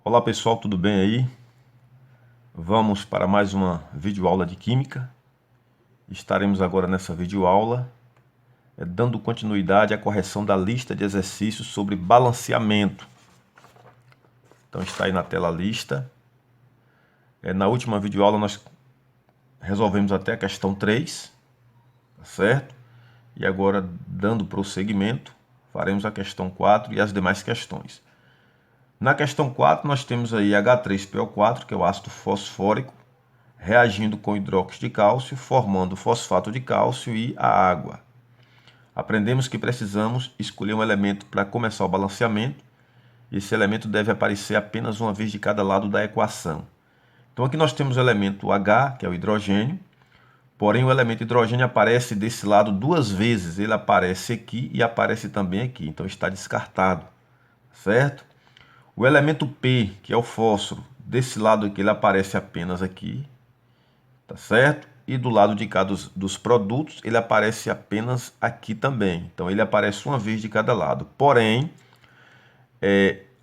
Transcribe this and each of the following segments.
Olá pessoal, tudo bem aí? Vamos para mais uma videoaula de Química. Estaremos agora nessa videoaula dando continuidade à correção da lista de exercícios sobre balanceamento. Então está aí na tela a lista. Na última videoaula nós resolvemos até a questão 3, tá certo? E agora, dando prosseguimento, faremos a questão 4 e as demais questões. Na questão 4, nós temos aí H3PO4, que é o ácido fosfórico, reagindo com hidróxido de cálcio, formando fosfato de cálcio e a água. Aprendemos que precisamos escolher um elemento para começar o balanceamento. Esse elemento deve aparecer apenas uma vez de cada lado da equação. Então aqui nós temos o elemento H, que é o hidrogênio, porém o elemento hidrogênio aparece desse lado duas vezes. Ele aparece aqui e aparece também aqui, então está descartado, certo? O elemento P, que é o fósforo, desse lado aqui ele aparece apenas aqui, tá certo? E do lado de cá dos produtos, ele aparece apenas aqui também. Então, ele aparece uma vez de cada lado. Porém,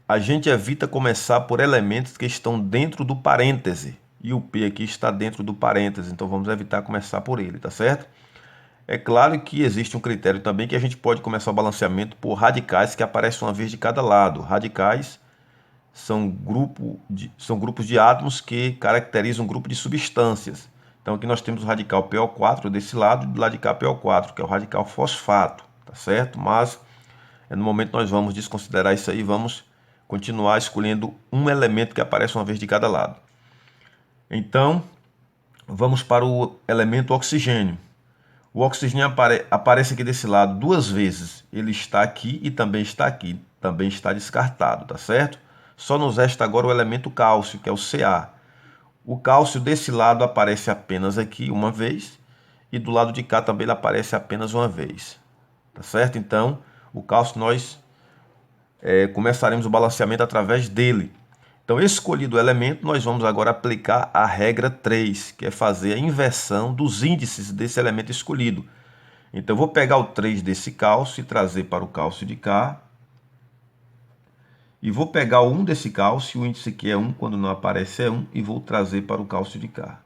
a gente evita começar por elementos que estão dentro do parêntese. E o P aqui está dentro do parêntese, então vamos evitar começar por ele, tá certo? É claro que existe um critério também que a gente pode começar o balanceamento por radicais que aparecem uma vez de cada lado. Radicais são grupos de átomos que caracterizam um grupo de substâncias. Então aqui nós temos o radical PO4 desse lado e do lado de cá PO4, que é o radical fosfato, tá certo? Mas no momento nós vamos desconsiderar isso aí, vamos continuar escolhendo um elemento que aparece uma vez de cada lado. Então, vamos para o elemento oxigênio. O oxigênio aparece aqui desse lado duas vezes. Ele está aqui e também está aqui. Também está descartado, tá certo? Só nos resta agora o elemento cálcio, que é o Ca. O cálcio desse lado aparece apenas aqui uma vez. E do lado de cá também ele aparece apenas uma vez. Tá certo? Então, o cálcio nós começaremos o balanceamento através dele. Então, escolhido o elemento, nós vamos agora aplicar a regra 3, que é fazer a inversão dos índices desse elemento escolhido. Então, eu vou pegar o 3 desse cálcio e trazer para o cálcio de cá. E vou pegar o 1 desse cálcio, o índice aqui é 1, quando não aparece é 1, e vou trazer para o cálcio de cá.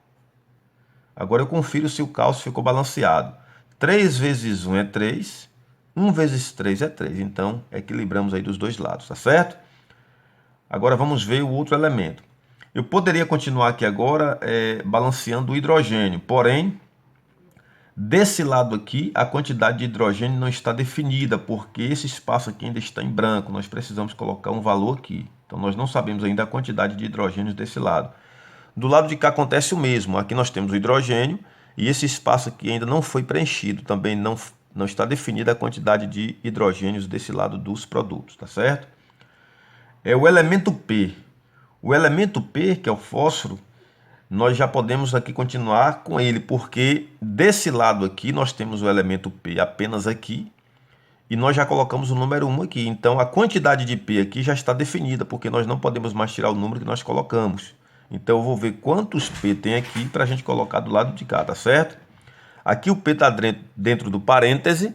Agora eu confiro se o cálcio ficou balanceado. 3 vezes 1 é 3, 1 vezes 3 é 3. Então, equilibramos aí dos dois lados, tá certo? Agora vamos ver o outro elemento. Eu poderia continuar aqui agora balanceando o hidrogênio, porém, desse lado aqui, a quantidade de hidrogênio não está definida, porque esse espaço aqui ainda está em branco. Nós precisamos colocar um valor aqui. Então, nós não sabemos ainda a quantidade de hidrogênios desse lado. Do lado de cá acontece o mesmo. Aqui nós temos o hidrogênio e esse espaço aqui ainda não foi preenchido. Também não está definida a quantidade de hidrogênios desse lado dos produtos, tá certo? É o elemento P. O elemento P, que é o fósforo, nós já podemos aqui continuar com ele, porque desse lado aqui nós temos o elemento P apenas aqui, e nós já colocamos o número 1 aqui. Então a quantidade de P aqui já está definida, porque nós não podemos mais tirar o número que nós colocamos. Então eu vou ver quantos P tem aqui para a gente colocar do lado de cá, tá certo? Aqui o P está dentro do parêntese,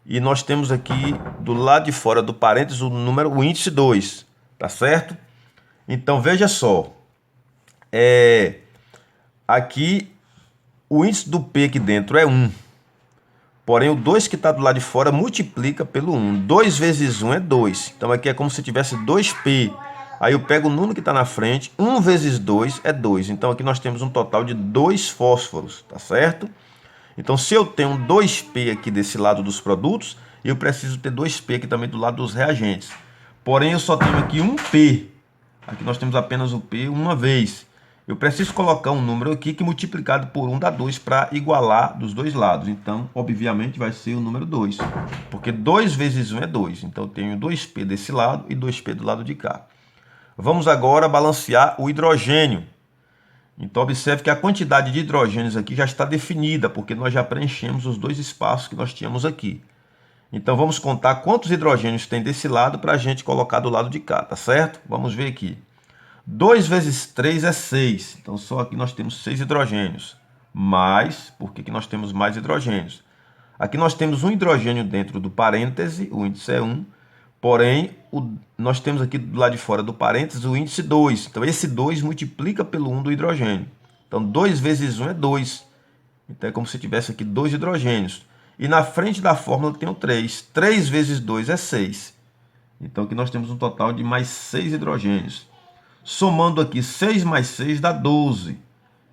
e nós temos aqui do lado de fora do parênteses o índice 2, tá certo? Então veja só, aqui o índice do P aqui dentro é 1, porém o 2 que está do lado de fora multiplica pelo 1. 2 vezes 1 é 2, então aqui é como se tivesse 2P. Aí eu pego o número que está na frente, 1 vezes 2 é 2, então aqui nós temos um total de 2 fósforos, tá certo? Então, se eu tenho 2P aqui desse lado dos produtos, eu preciso ter 2P aqui também do lado dos reagentes. Porém, eu só tenho aqui um P. Aqui nós temos apenas o P uma vez. Eu preciso colocar um número aqui que multiplicado por 1 dá 2 para igualar dos dois lados. Então, obviamente, vai ser o número 2. Porque 2 vezes 1 é 2. Então, eu tenho 2P desse lado e 2P do lado de cá. Vamos agora balancear o hidrogênio. Então, observe que a quantidade de hidrogênios aqui já está definida, porque nós já preenchemos os dois espaços que nós tínhamos aqui. Então, vamos contar quantos hidrogênios tem desse lado para a gente colocar do lado de cá, tá certo? Vamos ver aqui. 2 vezes 3 é 6. Então, só aqui nós temos 6 hidrogênios. Mais, por que nós temos mais hidrogênios? Aqui nós temos um hidrogênio dentro do parêntese, o índice é 1. Porém, nós temos aqui do lado de fora do parênteses o índice 2. Então, esse 2 multiplica pelo 1 do hidrogênio. Então, 2 vezes 1 é 2. Então, é como se tivesse aqui 2 hidrogênios. E na frente da fórmula tem o 3. 3 vezes 2 é 6. Então, aqui nós temos um total de mais 6 hidrogênios. Somando aqui 6 mais 6 dá 12.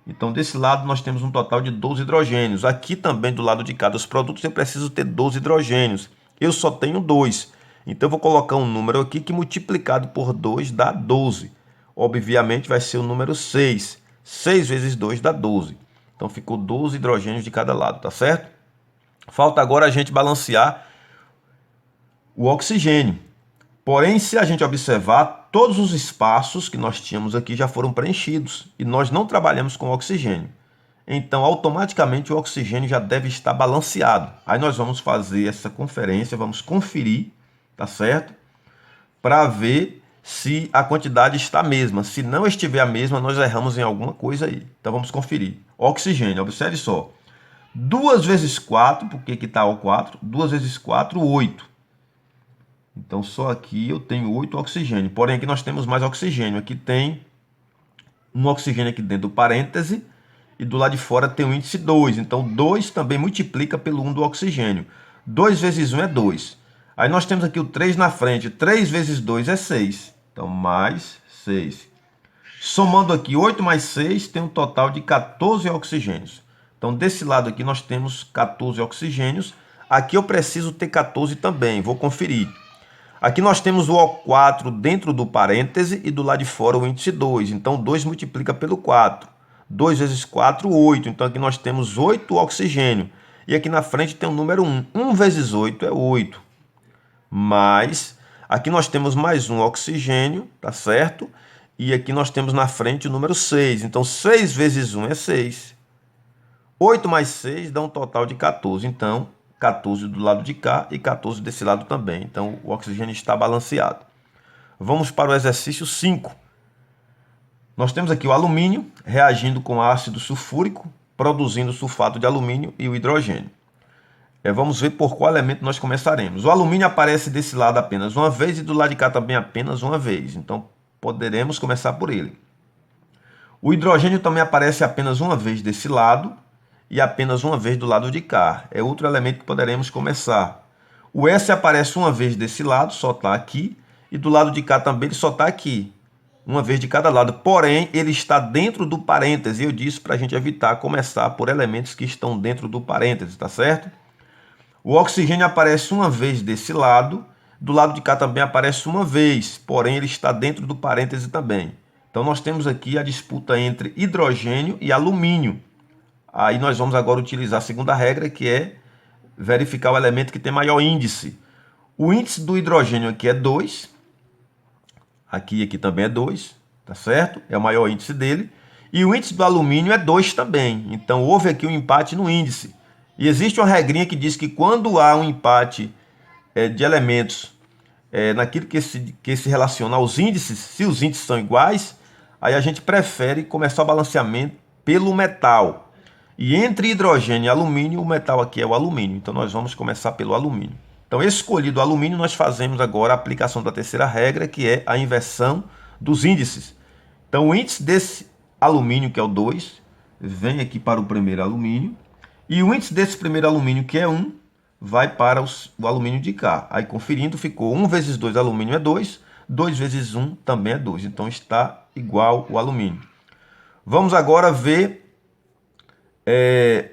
Então, desse lado, nós temos um total de 12 hidrogênios. Aqui também, do lado de cada dos produtos, eu preciso ter 12 hidrogênios. Eu só tenho 2. Então, eu vou colocar um número aqui que multiplicado por 2 dá 12. Obviamente, vai ser o número 6. 6 vezes 2 dá 12. Então, ficou 12 hidrogênios de cada lado, tá certo? Falta agora a gente balancear o oxigênio. Porém, se a gente observar, todos os espaços que nós tínhamos aqui já foram preenchidos e nós não trabalhamos com oxigênio. Então, automaticamente o oxigênio já deve estar balanceado. Aí nós vamos fazer essa conferência, vamos conferir, tá certo? Para ver se a quantidade está a mesma. Se não estiver a mesma, nós erramos em alguma coisa aí. Então, vamos conferir. Oxigênio, observe só. 2 vezes 4, porque aqui está o 4, 2 vezes 4, 8. Então, só aqui eu tenho 8 oxigênio. Porém, aqui nós temos mais oxigênio. Aqui tem um oxigênio aqui dentro do parêntese e do lado de fora tem o índice 2. Então, 2 também multiplica pelo 1 do oxigênio. 2 vezes 1 é 2. Aí nós temos aqui o 3 na frente. 3 vezes 2 é 6. Então, mais 6. Somando aqui 8 mais 6, tem um total de 14 oxigênios. Então, desse lado aqui nós temos 14 oxigênios. Aqui eu preciso ter 14 também. Vou conferir. Aqui nós temos o O4 dentro do parêntese e do lado de fora o índice 2. Então, 2 multiplica pelo 4. 2 vezes 4, 8. Então, aqui nós temos 8 oxigênio. E aqui na frente tem o número 1. 1 vezes 8 é 8. Mas, aqui nós temos mais um oxigênio, tá certo? E aqui nós temos na frente o número 6. Então, 6 vezes 1 é 6. 8 mais 6 dá um total de 14. Então, 14 do lado de cá e 14 desse lado também. Então, o oxigênio está balanceado. Vamos para o exercício 5. Nós temos aqui o alumínio reagindo com ácido sulfúrico, produzindo sulfato de alumínio e o hidrogênio. Vamos ver por qual elemento nós começaremos. O alumínio aparece desse lado apenas uma vez e do lado de cá também apenas uma vez. Então, poderemos começar por ele. O hidrogênio também aparece apenas uma vez desse lado e apenas uma vez do lado de cá. É outro elemento que poderemos começar. O S aparece uma vez desse lado, só está aqui, e do lado de cá também ele só está aqui, uma vez de cada lado. Porém, ele está dentro do parêntese. Eu disse para a gente evitar começar por elementos que estão dentro do parêntese, tá certo? O oxigênio aparece uma vez desse lado, do lado de cá também aparece uma vez, porém ele está dentro do parêntese também. Então, nós temos aqui a disputa entre hidrogênio e alumínio. Aí nós vamos agora utilizar a segunda regra, que é verificar o elemento que tem maior índice. O índice do hidrogênio aqui é 2. Aqui também é 2, tá certo? É o maior índice dele. E o índice do alumínio é 2 também. Então, houve aqui um empate no índice. E existe uma regrinha que diz que quando há um empate de elementos naquilo que se relaciona aos índices, se os índices são iguais, aí a gente prefere começar o balanceamento pelo metal. E entre hidrogênio e alumínio, o metal aqui é o alumínio. Então, nós vamos começar pelo alumínio. Então, escolhido o alumínio, nós fazemos agora a aplicação da terceira regra, que é a inversão dos índices. Então, o índice desse alumínio, que é o 2, vem aqui para o primeiro alumínio. E o índice desse primeiro alumínio, que é 1, vai para o alumínio de cá. Aí, conferindo, ficou 1 vezes 2 alumínio é 2, 2 vezes 1 também é 2. Então, está igual o alumínio. Vamos agora ver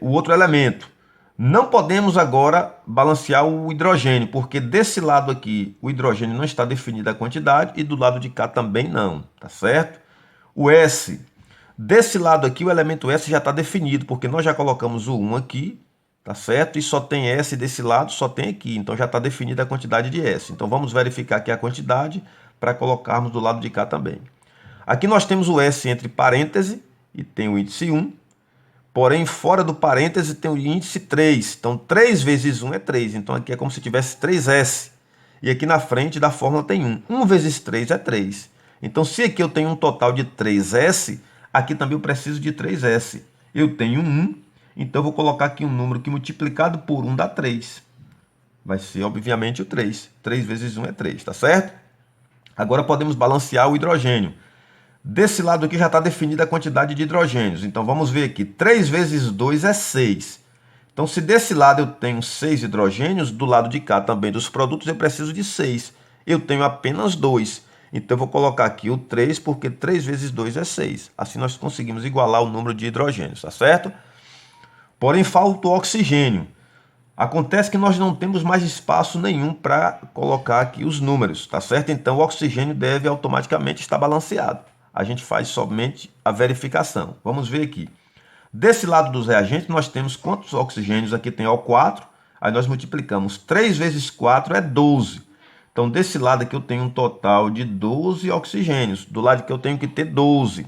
o outro elemento. Não podemos agora balancear o hidrogênio, porque desse lado aqui o hidrogênio não está definida a quantidade e do lado de cá também não, tá certo? O S, desse lado aqui o elemento S já está definido, porque nós já colocamos o 1 aqui, tá certo? E só tem S desse lado, só tem aqui, então já está definida a quantidade de S. Então vamos verificar aqui a quantidade para colocarmos do lado de cá também. Aqui nós temos o S entre parênteses e tem o índice 1. Porém, fora do parêntese tem o índice 3. Então, 3 vezes 1 é 3. Então, aqui é como se tivesse 3S. E aqui na frente da fórmula tem 1. 1 vezes 3 é 3. Então, se aqui eu tenho um total de 3S, aqui também eu preciso de 3S. Eu tenho 1, então eu vou colocar aqui um número que multiplicado por 1 dá 3. vai ser, obviamente, o 3. 3 vezes 1 é 3, tá certo? Agora podemos balancear o hidrogênio. Desse lado aqui já está definida a quantidade de hidrogênios. Então, vamos ver aqui. 3 vezes 2 é 6. Então, se desse lado eu tenho 6 hidrogênios, do lado de cá também dos produtos eu preciso de 6. Eu tenho apenas 2. Então, eu vou colocar aqui o 3, porque 3 vezes 2 é 6. Assim, nós conseguimos igualar o número de hidrogênios, tá certo? Porém, falta o oxigênio. Acontece que nós não temos mais espaço nenhum para colocar aqui os números, tá certo? Então, o oxigênio deve automaticamente estar balanceado. A gente faz somente a verificação. Vamos ver aqui. Desse lado dos reagentes, nós temos quantos oxigênios? Aqui tem O4, aí nós multiplicamos. 3 vezes 4 é 12. Então, desse lado aqui eu tenho um total de 12 oxigênios. Do lado que eu tenho que ter 12.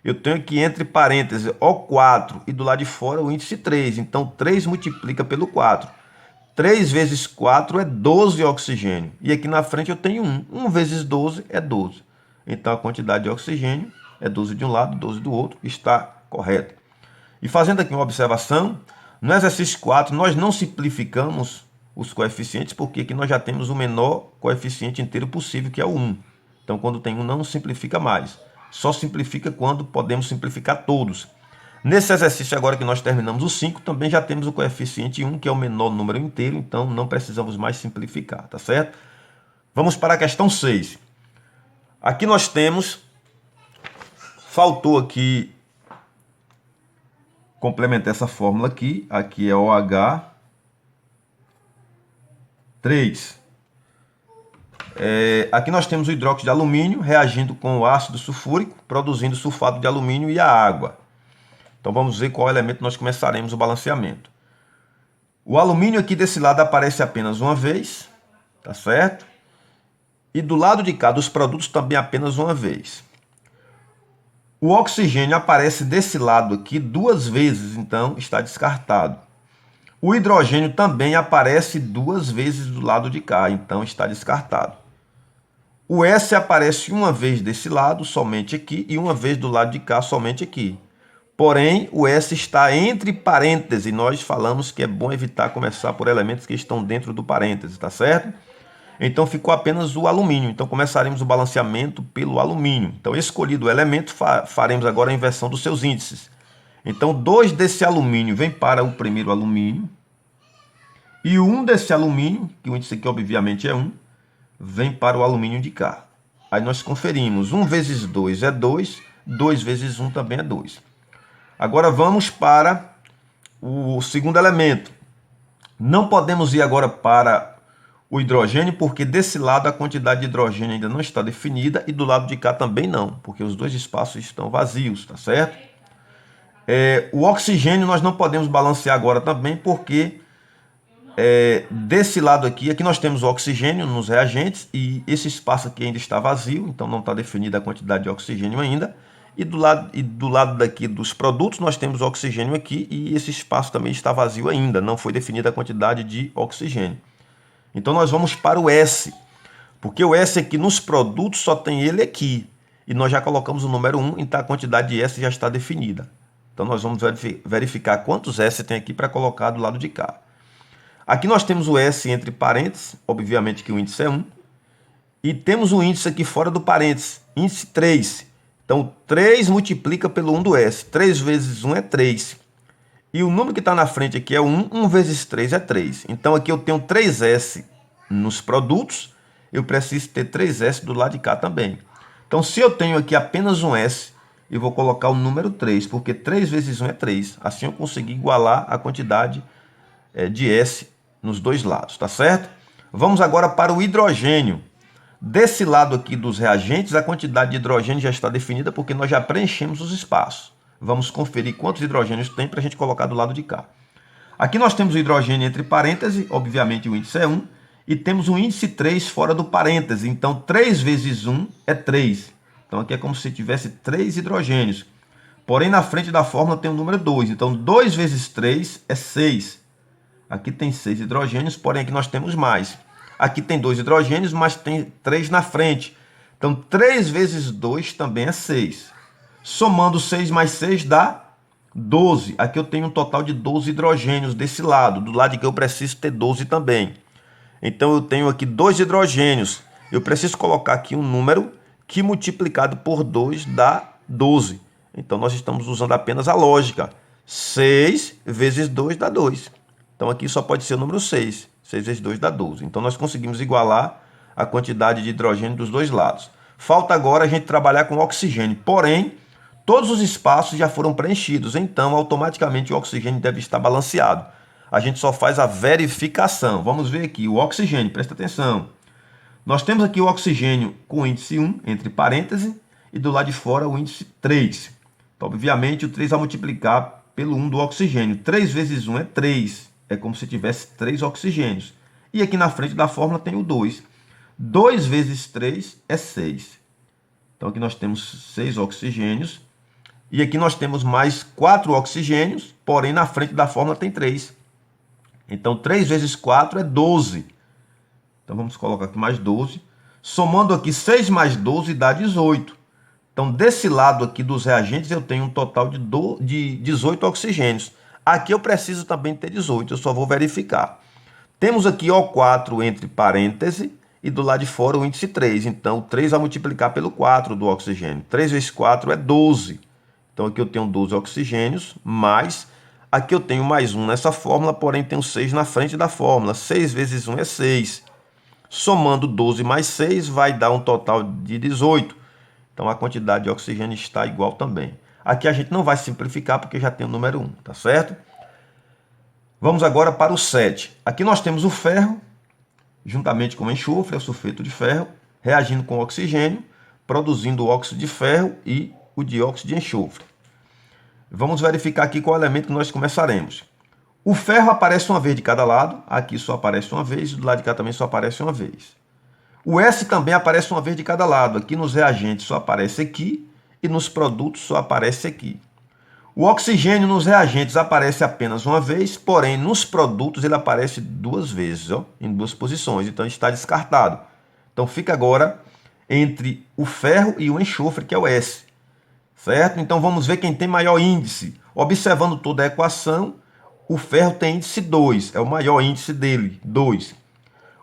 Eu tenho aqui entre parênteses O4 e do lado de fora o índice 3. Então, 3 multiplica pelo 4. 3 vezes 4 é 12 oxigênio. E aqui na frente eu tenho 1. 1 vezes 12 é 12. Então, a quantidade de oxigênio é 12 de um lado, 12 do outro. Está correto. E fazendo aqui uma observação, no exercício 4 nós não simplificamos os coeficientes, porque aqui nós já temos o menor coeficiente inteiro possível, que é o 1. Então, quando tem 1, não simplifica mais. Só simplifica quando podemos simplificar todos. Nesse exercício agora que nós terminamos o 5, também já temos o coeficiente 1, que é o menor número inteiro, então não precisamos mais simplificar, tá certo? Vamos para a questão 6. Aqui nós temos, faltou aqui complementar essa fórmula aqui é OH3. Aqui nós temos o hidróxido de alumínio reagindo com o ácido sulfúrico, produzindo sulfato de alumínio e a água. Então vamos ver qual elemento nós começaremos o balanceamento. O alumínio aqui desse lado aparece apenas uma vez, tá certo? E do lado de cá dos produtos também apenas uma vez. O oxigênio aparece desse lado aqui 2 vezes, então está descartado. O hidrogênio também aparece 2 vezes do lado de cá, então está descartado. O S aparece uma vez desse lado, somente aqui, e uma vez do lado de cá, somente aqui. Porém, o S está entre parênteses, e nós falamos que é bom evitar começar por elementos que estão dentro do parênteses, tá certo? Então, ficou apenas o alumínio. Então, começaremos o balanceamento pelo alumínio. Então, escolhido o elemento, faremos agora a inversão dos seus índices. Então, 2 desse alumínio vem para o primeiro alumínio. E o 1 desse alumínio, que o índice aqui obviamente é 1, vem para o alumínio de cá. Aí nós conferimos. 1 vezes 2 é 2. 2 vezes 1 também é 2. Agora, vamos para o segundo elemento. Não podemos ir agora para o hidrogênio, porque desse lado a quantidade de hidrogênio ainda não está definida e do lado de cá também não, porque os dois espaços estão vazios, tá certo? O oxigênio nós não podemos balancear agora também, porque desse lado aqui nós temos o oxigênio nos reagentes e esse espaço aqui ainda está vazio, então não está definida a quantidade de oxigênio ainda. E do lado daqui dos produtos nós temos o oxigênio aqui e esse espaço também está vazio ainda, não foi definida a quantidade de oxigênio. Então nós vamos para o S, porque o S aqui nos produtos só tem ele aqui. E nós já colocamos o número 1, então a quantidade de S já está definida. Então nós vamos verificar quantos S tem aqui para colocar do lado de cá. Aqui nós temos o S entre parênteses, obviamente que o índice é 1. E temos o índice aqui fora do parênteses, índice 3. Então 3 multiplica pelo 1 do S. 3 vezes 1 é 3. E o número que está na frente aqui é 1. 1 vezes 3 é 3. Então aqui eu tenho 3S nos produtos. Eu preciso ter 3S do lado de cá também. Então se eu tenho aqui apenas um S, eu vou colocar o número 3. Porque 3 vezes 1 é 3. Assim eu consegui igualar a quantidade de S nos dois lados. Tá certo? Vamos agora para o hidrogênio. Desse lado aqui dos reagentes, a quantidade de hidrogênio já está definida porque nós já preenchemos os espaços. Vamos conferir quantos hidrogênios tem para a gente colocar do lado de cá. Aqui nós temos o hidrogênio entre parênteses, obviamente o índice é 1, e temos o índice 3 fora do parêntese. Então 3 vezes 1 é 3. Então aqui é como se tivesse 3 hidrogênios. Porém na frente da fórmula tem o número 2. Então 2 vezes 3 é 6. Aqui tem 6 hidrogênios, porém aqui nós temos mais. Aqui tem 2 hidrogênios, mas tem 3 na frente. Então 3 vezes 2 também é 6. Somando 6 mais 6 dá 12. Aqui eu tenho um total de 12 hidrogênios desse lado. Do lado de cá eu preciso ter 12 também. Então eu tenho aqui 2 hidrogênios. Eu preciso colocar aqui um número que multiplicado por 2 dá 12. Então nós estamos usando apenas a lógica. 6 vezes 2 dá 2. Então aqui só pode ser o número 6. 6 vezes 2 dá 12. Então nós conseguimos igualar a quantidade de hidrogênio dos dois lados. Falta agora a gente trabalhar com oxigênio. Porém, todos os espaços já foram preenchidos. Então automaticamente o oxigênio deve estar balanceado. A gente só faz a verificação. Vamos ver aqui o oxigênio, presta atenção. Nós temos aqui o oxigênio com o índice 1, entre parênteses, e do lado de fora o índice 3. Então, obviamente, o 3 vai multiplicar pelo 1 do oxigênio. 3 vezes 1 é 3. É como se tivesse 3 oxigênios. E aqui na frente da fórmula tem o 2. 2 vezes 3 é 6. Então, aqui nós temos 6 oxigênios. E aqui nós temos mais 4 oxigênios, porém na frente da fórmula tem 3. Então, 3 vezes 4 é 12. Então, vamos colocar aqui mais 12. Somando aqui 6 mais 12 dá 18. Então, desse lado aqui dos reagentes, eu tenho um total de 18 oxigênios. Aqui eu preciso também ter 18, eu só vou verificar. Temos aqui O4 entre parênteses e do lado de fora o índice 3. Então, o 3 vai multiplicar pelo 4 do oxigênio. 3 vezes 4 é 12. Então, aqui eu tenho 12 oxigênios, mais... Aqui eu tenho mais 1 nessa fórmula, porém tenho 6 na frente da fórmula. 6 vezes 1 é 6. Somando 12 mais 6 vai dar um total de 18. Então a quantidade de oxigênio está igual também. Aqui a gente não vai simplificar porque já tem o número 1, tá certo? Vamos agora para o 7. Aqui nós temos o ferro, juntamente com o enxofre, o sulfeto de ferro, reagindo com o oxigênio, produzindo o óxido de ferro e o dióxido de enxofre. Vamos verificar aqui qual elemento que nós começaremos. O ferro aparece uma vez de cada lado, aqui só aparece uma vez, e do lado de cá também só aparece uma vez. O S também aparece uma vez de cada lado, aqui nos reagentes só aparece aqui, e nos produtos só aparece aqui. O oxigênio nos reagentes aparece apenas uma vez, porém nos produtos ele aparece 2 vezes, ó, em 2 posições, então está descartado. Então fica agora entre o ferro e o enxofre, que é o S. Certo? Então vamos ver quem tem maior índice. Observando toda a equação, o ferro tem índice 2, é o maior índice dele, 2.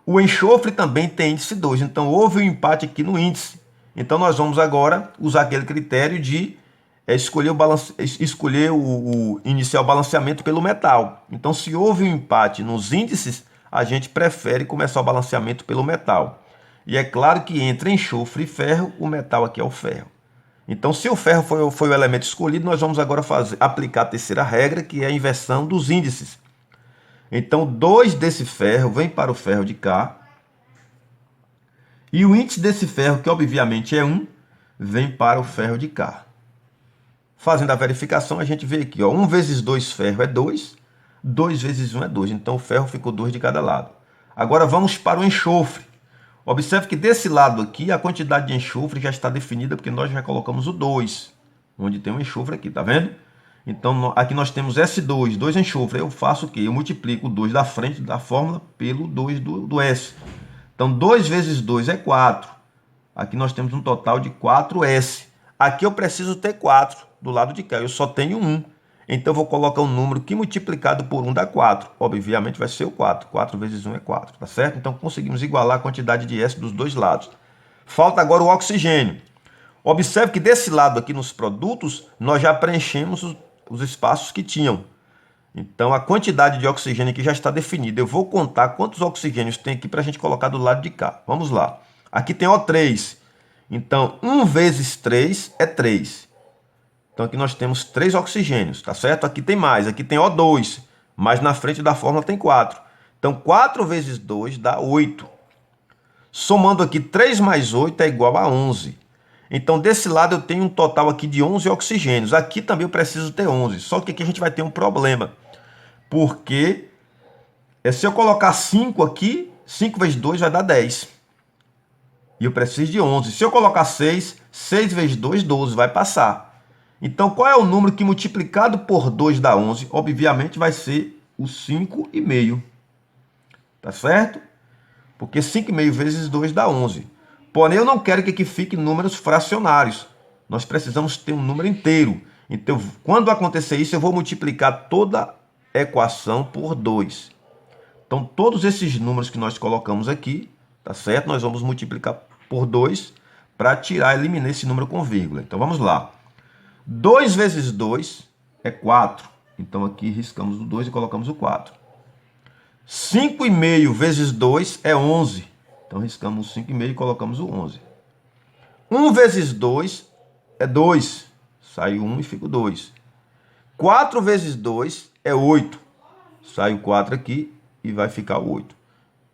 O enxofre também tem índice 2, então houve um empate aqui no índice. Então nós vamos agora usar aquele critério de escolher o inicial balanceamento pelo metal. Então se houve um empate nos índices, a gente prefere começar o balanceamento pelo metal. E é claro que entre enxofre e ferro, o metal aqui é o ferro. Então, se o ferro foi o elemento escolhido, nós vamos agora aplicar a terceira regra, que é a inversão dos índices. Então, 2 desse ferro vem para o ferro de cá. E o índice desse ferro, que obviamente é 1, vem para o ferro de cá. Fazendo a verificação, a gente vê aqui, ó, 1 vezes 2 ferro é 2, 2 vezes 1 é 2. Então, o ferro ficou 2 de cada lado. Agora, vamos para o enxofre. Observe que desse lado aqui, a quantidade de enxofre já está definida, porque nós já colocamos o 2, onde tem um enxofre aqui, tá vendo? Então, aqui nós temos S2, 2 enxofre. Eu faço o quê? Eu multiplico o 2 da frente da fórmula pelo 2 do S. Então, 2 vezes 2 é 4. Aqui nós temos um total de 4S. Aqui eu preciso ter 4 do lado de cá. Eu só tenho 1. Então, eu vou colocar um número que multiplicado por 1 dá 4. Obviamente, vai ser o 4. 4 vezes 1 é 4, tá certo? Então, conseguimos igualar a quantidade de S dos dois lados. Falta agora o oxigênio. Observe que desse lado aqui nos produtos, nós já preenchemos os espaços que tinham. Então, a quantidade de oxigênio aqui já está definida. Eu vou contar quantos oxigênios tem aqui para a gente colocar do lado de cá. Vamos lá. Aqui tem O3. Então, 1 vezes 3 é 3. Então, aqui nós temos 3 oxigênios, tá certo? Aqui tem mais, aqui tem O2, mas na frente da fórmula tem 4. Então, 4 vezes 2 dá 8. Somando aqui 3 mais 8 é igual a 11. Então, desse lado eu tenho um total aqui de 11 oxigênios. Aqui também eu preciso ter 11, só que aqui a gente vai ter um problema. Porque se eu colocar 5 aqui, 5 vezes 2 vai dar 10. E eu preciso de 11. Se eu colocar 6, 6 vezes 2, 12, vai passar. Então, qual é o número que multiplicado por 2 dá 11? Obviamente vai ser o 5,5. Tá certo? Porque 5,5 vezes 2 dá 11. Porém, eu não quero que aqui fique números fracionários. Nós precisamos ter um número inteiro. Então, quando acontecer isso, eu vou multiplicar toda a equação por 2. Então, todos esses números que nós colocamos aqui, tá certo? Nós vamos multiplicar por 2 para tirar, eliminar esse número com vírgula. Então, vamos lá. 2 vezes 2 é 4. Então, aqui riscamos o 2 e colocamos o 4. 5,5 vezes 2 é 11. Então, riscamos o 5,5 e colocamos o 11. 1 vezes 2 é 2. Sai o 1 e fica o 2. 4 vezes 2 é 8. Sai o 4 aqui e vai ficar o 8.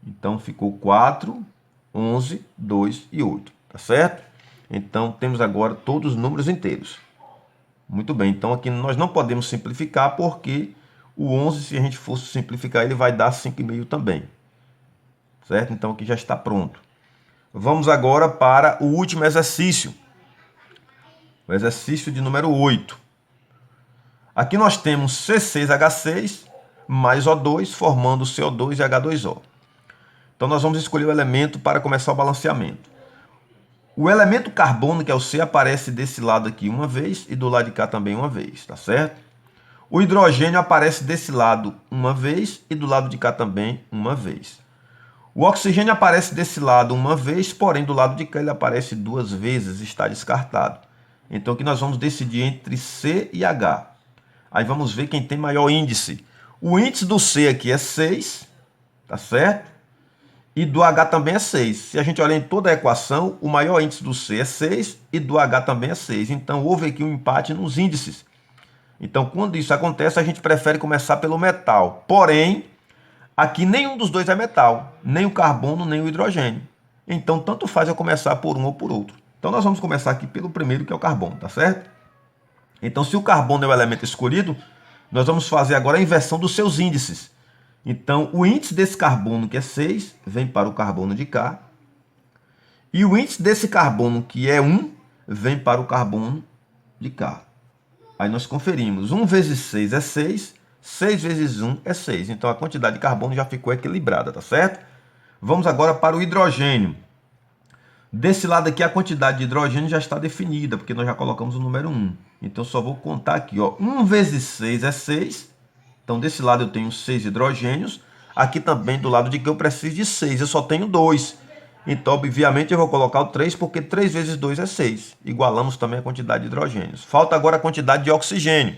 Então, ficou 4, 11, 2 e 8. Tá certo? Então, temos agora todos os números inteiros. Muito bem. Então, aqui nós não podemos simplificar porque o 11, se a gente fosse simplificar, ele vai dar 5,5 também. Certo? Então, aqui já está pronto. Vamos agora para o último exercício. O exercício de número 8. Aqui nós temos C6H6 mais O2 formando CO2 e H2O. Então nós vamos escolher o elemento para começar o balanceamento. O elemento carbono, que é o C, aparece desse lado aqui uma vez e do lado de cá também uma vez, tá certo? O hidrogênio aparece desse lado uma vez e do lado de cá também uma vez. O oxigênio aparece desse lado uma vez, porém do lado de cá ele aparece 2 vezes, está descartado. Então aqui nós vamos decidir entre C e H. Aí vamos ver quem tem maior índice. O índice do C aqui é 6, tá certo? E do H também é 6. Se a gente olhar em toda a equação, o maior índice do C é 6 e do H também é 6. Então houve aqui um empate nos índices. Então quando isso acontece, a gente prefere começar pelo metal. Porém, aqui nenhum dos dois é metal, nem o carbono, nem o hidrogênio. Então tanto faz eu começar por um ou por outro. Então nós vamos começar aqui pelo primeiro, que é o carbono, tá certo? Então se o carbono é o elemento escolhido, nós vamos fazer agora a inversão dos seus índices. Então, o índice desse carbono, que é 6, vem para o carbono de cá. E o índice desse carbono, que é 1, vem para o carbono de cá. Aí nós conferimos. 1 vezes 6 é 6, 6 vezes 1 é 6. Então, a quantidade de carbono já ficou equilibrada, tá certo? Vamos agora para o hidrogênio. Desse lado aqui, a quantidade de hidrogênio já está definida, porque nós já colocamos o número 1. Então, só vou contar aqui, ó. 1 vezes 6 é 6. Então, desse lado eu tenho 6 hidrogênios. Aqui também, do lado de cá, eu preciso de 6. Eu só tenho 2. Então, obviamente, eu vou colocar o 3, porque 3 vezes 2 é 6. Igualamos também a quantidade de hidrogênios. Falta agora a quantidade de oxigênio.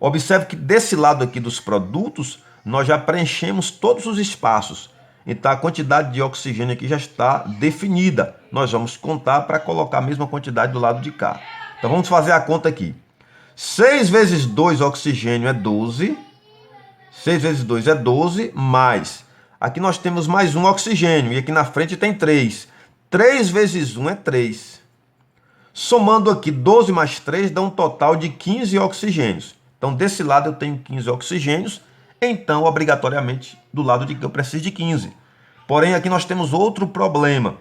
Observe que desse lado aqui dos produtos, nós já preenchemos todos os espaços. Então, a quantidade de oxigênio aqui já está definida. Nós vamos contar para colocar a mesma quantidade do lado de cá. Então, vamos fazer a conta aqui. 6 vezes 2 oxigênio é 12. 6 vezes 2 é 12, mais. Aqui nós temos mais um oxigênio, e aqui na frente tem 3. 3 vezes 1 é 3. Somando aqui 12 mais 3 dá um total de 15 oxigênios. Então, desse lado eu tenho 15 oxigênios, então, obrigatoriamente, do lado de cá eu preciso de 15. Porém, aqui nós temos outro problema.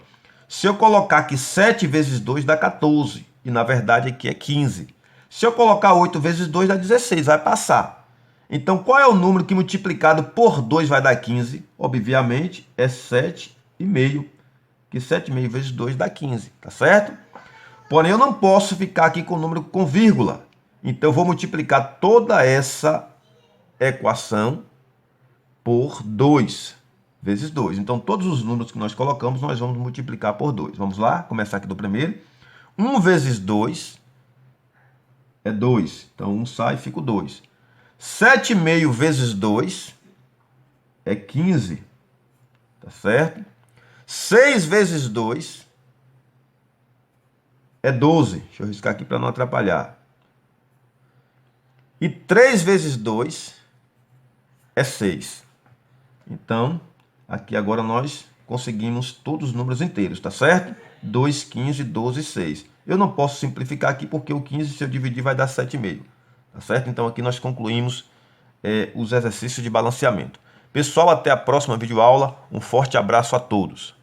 Se eu colocar aqui 7 vezes 2 dá 14, e na verdade aqui é 15. Se eu colocar 8 vezes 2 dá 16, vai passar. Então, qual é o número que multiplicado por 2 vai dar 15? Obviamente, é 7,5, que 7,5 vezes 2 dá 15, tá certo? Porém, eu não posso ficar aqui com o número com vírgula. Então, eu vou multiplicar toda essa equação por 2 vezes 2. Então, todos os números que nós colocamos, nós vamos multiplicar por 2. Vamos lá? Começar aqui do primeiro. 1 vezes 2 é 2. Então, 1 sai e fica o 2. 7,5 vezes 2 é 15. Tá certo? 6 vezes 2 é 12. Deixa eu riscar aqui para não atrapalhar. E 3 vezes 2 é 6. Então, aqui agora nós conseguimos todos os números inteiros, tá certo? 2, 15, 12 e 6. Eu não posso simplificar aqui porque o 15, se eu dividir, vai dar 7,5. Tá certo? Então, aqui nós concluímos os exercícios de balanceamento. Pessoal, até a próxima videoaula. Um forte abraço a todos.